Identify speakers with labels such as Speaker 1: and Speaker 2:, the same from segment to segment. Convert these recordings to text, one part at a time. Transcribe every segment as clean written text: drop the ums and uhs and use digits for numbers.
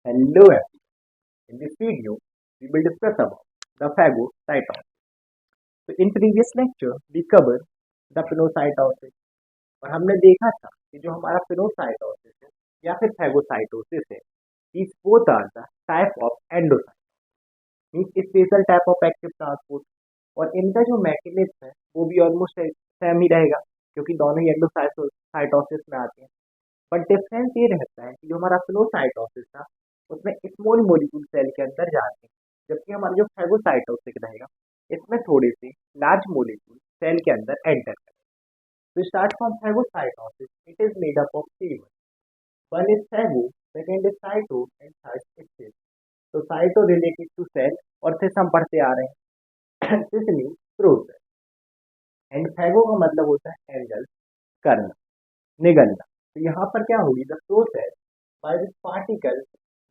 Speaker 1: Hello everyone. In this video, we will discuss about the phagocytosis. So in previous lecture, we covered the pinocytosis और हमने देखा था कि जो हमारा pinocytosis है या फिर phagocytosis है, these both are the type of endocyte, means special type of active transport और इनका जो मैकेनिज्म है वो भी ऑलमोस्ट सेम ही रहेगा क्योंकि दोनों ही एंडोसाइटोसिस में आते हैं। बट डिफरेंस ये रहता है कि जो हमारा फिनोसाइटोसिस था उसमें स्मॉल मोलिक्यूल सेल के अंदर जाते हैं, जबकि हमारा जो फैगोसाइटोसिस रहेगा इसमें थोड़े से लार्ज मोलिक्यूल सेल के अंदर एंटर करें। तो start from phagocytosis, it is made up of three words. One is phago, second is cyto and third is sis. तो साइटो रिलेटेड टू सेल और सिस हम पढ़ते आ रहे हैं। सिस मीन्स प्रोसेस एंड फैगो का मतलब होता है एंगल, करना, निगलना। तो यहाँ पर क्या होगी, the process by this particle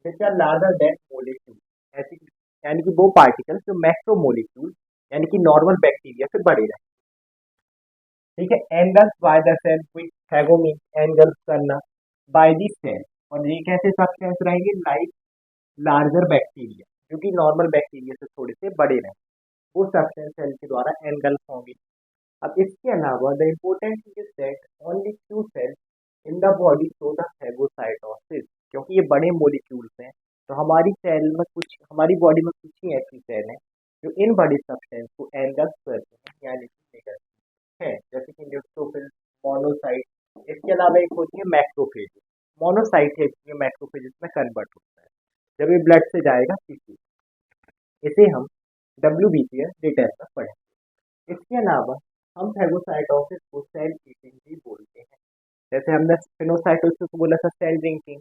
Speaker 1: which are larger than molecule, ऐसी यानी कि वो पार्टिकल जो मैक्रो मोलिक्यूल यानी कि नॉर्मल बैक्टीरिया से बड़े रहे। ठीक है, engulfs by the cell, which phago means engulfs करना, बाय द सेल, और ये कैसे सब्सटेंस रहेंगे, लाइक लार्जर बैक्टीरिया जो कि नॉर्मल बैक्टीरिया से थोड़े से बड़े रहे, वो सब्सटेंस सेल के द्वारा एंगल्स होंगे। अब इसके अलावा the important thing is that only few cells in the body show the phagocytosis, क्योंकि ये बड़े मोलिक्यूल्स हैं तो हमारी सेल में कुछ, हमारी बॉडी में कुछ ही ऐसी सेल हैं जो इन बड़ी सब्सटेंस को एंगल्स करते हैं यानी कि निगलते हैं, जैसे कि न्यूट्रोफिल, मोनोसाइट। इसके अलावा एक होती है मैक्रोफेज। मोनोसाइट है ये मैक्रोफेज में कन्वर्ट होता है जब ये ब्लड से जाएगा टिश्यू। इसे हम WBC डिटेल में पढ़ेंगे। इसके अलावा हम फैगोसाइटोसिस को सेल ईटिंग भी बोलते हैं। जैसे हमने फिनोसाइटोसिस को बोला था सेल ड्रिंकिंग,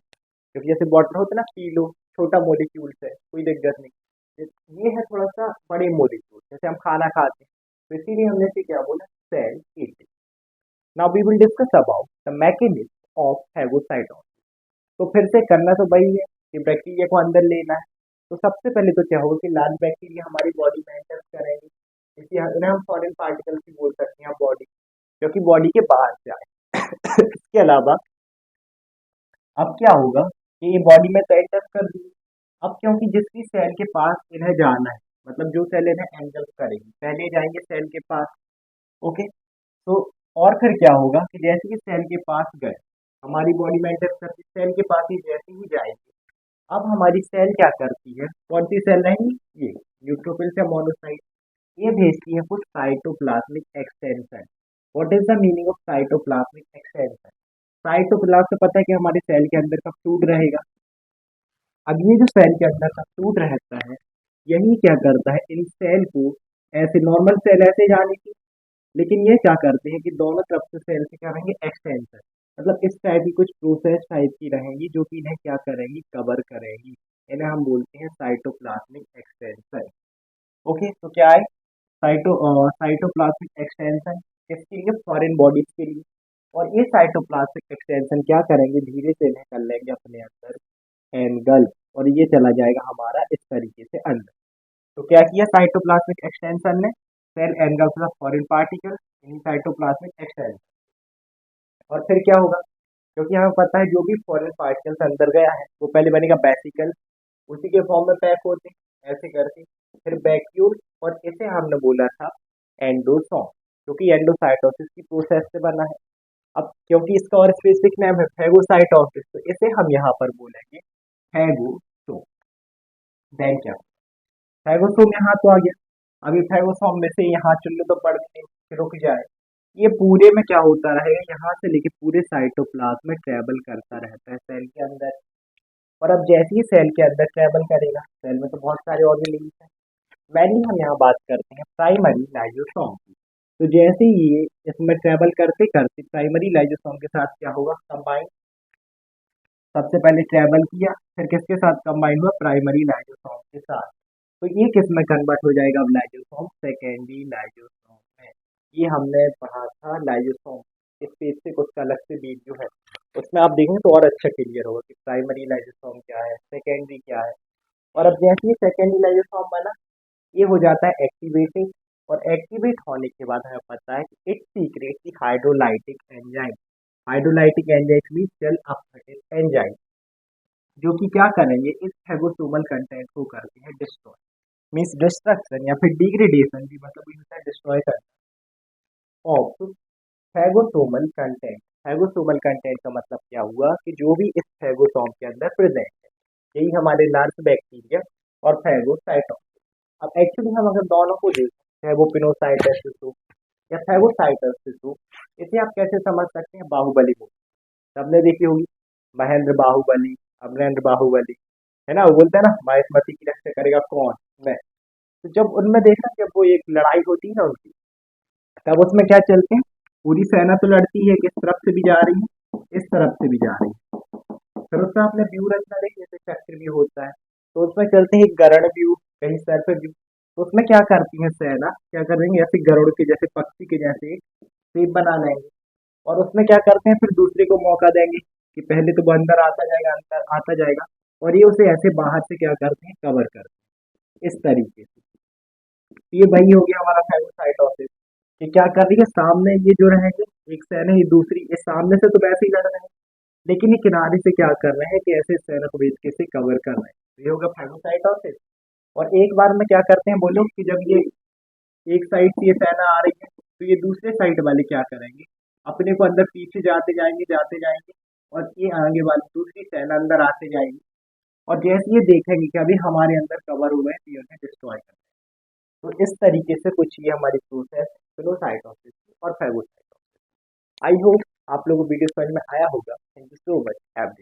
Speaker 1: क्योंकि जैसे वाटर होता है ना, पी लो, छोटा मोलिक्यूल है, कोई दिक्कत नहीं। ये है थोड़ा सा बड़े मोलिक्यूल, जैसे हम खाना खाते हैं, तो इसीलिए हमने इसे क्या बोला, cell eating. Now we will discuss about the mechanism of phagocytosis. तो फिर से करना तो वही है कि बैक्टीरिया को अंदर लेना है। तो सबसे पहले तो क्या होगा कि लार्ज बैक्टीरिया हमारी बॉडी में एंटर करेंगे, इन्हें हम फॉरेन पार्टिकल्स भी बोल सकते हैं बॉडी, क्योंकि बॉडी के बाहर से आए। इसके अलावा अब क्या होगा कि ये बॉडी में तो एंटर कर दी। अब क्योंकि जिसकी सेल के पास इन्हें जाना है, मतलब जो सेल इन्हें एंगल करेगी, पहले जाएंगे सेल के पास। ओके, तो और फिर क्या होगा कि जैसे ही सेल के पास गए, हमारी बॉडी में एंटर करती, सेल के पास ही जैसे ही जाएगी, अब हमारी सेल क्या करती है, कौन सी सेल रहेंगी, ये न्यूट्रोफिल से मोनोसाइट, ये भेजती है कुछ cytoplasmic extension. What is the meaning of cytoplasmic extension? Cytoplasm से पता है कि हमारे सेल के अंदर का फ्लूइड रहेगा। अब ये जो सेल के अंदर का फ्लूइड रहता है, यही क्या करता है, इन सेल को, ऐसे नॉर्मल सेल ऐसे जाने की, लेकिन ये क्या करते हैं कि दोनों तरफ से सेल से क्या रहेंगे, एक्सटेंशन, मतलब इस टाइप की कुछ प्रोसेस टाइप की रहेंगी जो कि इन्हें क्या करेंगी, कवर करेंगी। इन्हें हम बोलते हैं साइटोप्लाज्मिक एक्सटेंशन। ओके, तो क्या है साइटोप्लाज्मिक एक्सटेंशन, किसके लिए, फॉरेन बॉडीज के लिए। और ये साइटोप्लाज्मिक एक्सटेंशन क्या करेंगे, धीरे से इन्हें कर लेंगे अपने अंदर एंगल, और ये चला जाएगा हमारा इस तरीके से अंदर। तो क्या किया साइटोप्लाज्मिक एक्सटेंशन ने, cell angle plus foreign particle, यानी साइटोप्लाज्मिक एक्सटेंशन। और फिर क्या होगा, क्योंकि हमें पता है जो भी फॉरेन पार्टिकल्स अंदर गया है वो पहले बनेगा वेसिकल, उसी के फॉर्म में पैक होते हैं ऐसे करके, फिर वैक्यूल, और इसे हमने बोला था एंडोसोम, क्योंकि एंडोसाइटोसिस की प्रोसेस से बना है। अब क्योंकि इसका और स्पेसिफिक नाम है फैगोसाइटोसिस, तो इसे हम यहाँ पर बोलेंगे फैगोसोम। देन क्या, फैगोसोम यहाँ तो आ गया। अभी फैगोसोम में से यहाँ चुनने तो पड़ गए, रुक जाए। ये पूरे में क्या होता रहेगा, यहाँ से लेके पूरे साइटोप्लाज्म में ट्रेवल करता रहता है सेल के अंदर। और अब जैसे ही सेल के अंदर ट्रेवल करेगा, सेल में तो बहुत सारे ऑर्गेनेल्स हैं, मेनली हम यहाँ बात करते हैं प्राइमरी लाइजोसोम की। तो जैसे ही ये इसमें ट्रेवल करते करते प्राइमरी लाइजोसोम के साथ क्या होगा, कंबाइन, सबसे पहले ट्रेवल किया, फिर किसके साथ कंबाइन हुआ, प्राइमरी लाइजोसोम के साथ। तो ये किस में कन्वर्ट हो जाएगा, अब लाइजोसोम, सेकेंडरी लाइजोसोम में। ये हमने पढ़ा था लाइजोसोम स्पेसिफिक, उसका अलग से वीडियो है, उसमें आप देखेंगे तो और अच्छा क्लियर होगा कि प्राइमरी लाइजोसोम क्या है, सेकेंडरी क्या है। और अब जैसे ही सेकेंडरी लाइजोसोम बना, ये हो जाता है एक्टिवेटेड, और एक्टिवेट होने के बाद हमें पता है कि इट सीक्रेट की hydrolytic enzyme. Hydrolytic enzyme mean जल अपघटन एंजाइम, जो कि क्या करेंगे, इस फेगोसोमल कंटेंट को करते हैं डिस्ट्रॉय, मीन्स डिस्ट्रक्शन या फिर डिग्रेडेशन भी मतलब होता है डिस्ट्रॉय करना ऑफ फेगोसोमल कंटेंट का मतलब क्या हुआ कि जो भी इस फेगोसोम के अंदर प्रेजेंट है, यही हमारे लार्ज बैक्टीरिया और फेगोसाइटोम। अब एक्चुअली हम अगर दोनों को देखें, फेगोपिनोसाइटोसिस हो या फेगोसाइटोसिस हो, इसे आप कैसे समझ सकते हैं, बाहुबली मूवी सबने देखी होगी, महेंद्र बाहुबली, अमरेंद्र बाहुबली, है ना, वो बोलते हैं ना माहेश्मती की रक्षा करेगा कौन, मैं। तो जब उनमें देखा, जब वो एक लड़ाई होती है ना उनकी, तब उसमें क्या चलते हैं, पूरी सेना तो लड़ती है, किस तरफ से भी जा रही है, इस तरफ से भी जा रही है। फिर उसमें आपने व्यू रचना देखी, जैसे चक्र व्यू होता है, तो उसमें चलते हैं गरुड़ व्यू, कहीं सर्फ व्यू। तो उसमें क्या करती है सेना, क्या करेंगे, ऐसे गरुड़ के जैसे पक्षी के जैसे शेप बना लेंगे, और उसमें क्या करते हैं, फिर दूसरे को मौका देंगे कि पहले तो वो अंदर आता जाएगा, अंदर आता जाएगा, और ये उसे ऐसे बाहर से क्या करते हैं, कवर करते हैं इस तरीके से। तो ये वही हो गया हमारा फाइगोसाइटोसिस, कि क्या कर रही है, सामने ये जो रहेंगे, एक सेना ही दूसरी, ये सामने से तो वैसे ही लड़ रहे हैं, लेकिन ये किनारे से क्या कर रहे हैं कि ऐसे सेना को भेज के से कवर कर रहे हैं, तो ये होगा फाइगोसाइटोसिस। और एक बार में क्या करते हैं बोलो, कि जब ये एक साइड से ये सेना आ रही है, तो ये दूसरे साइड वाले क्या करेंगे, अपने को अंदर पीछे जाते जाएंगे, और ये आगे वाली दूसरी सेना अंदर आते जाएंगे, और जैसे ये देखेंगे कि अभी हमारे अंदर कवर हुए हैं, तो ये उन्हें डिस्ट्रॉय कर। तो इस तरीके से कुछ ये हमारी प्रोसेस फिलोसाइटोसिस और फेगोसाइटोसिस। आई होप आप लोगों को वीडियो समझ में आया होगा। Thank you so much. Have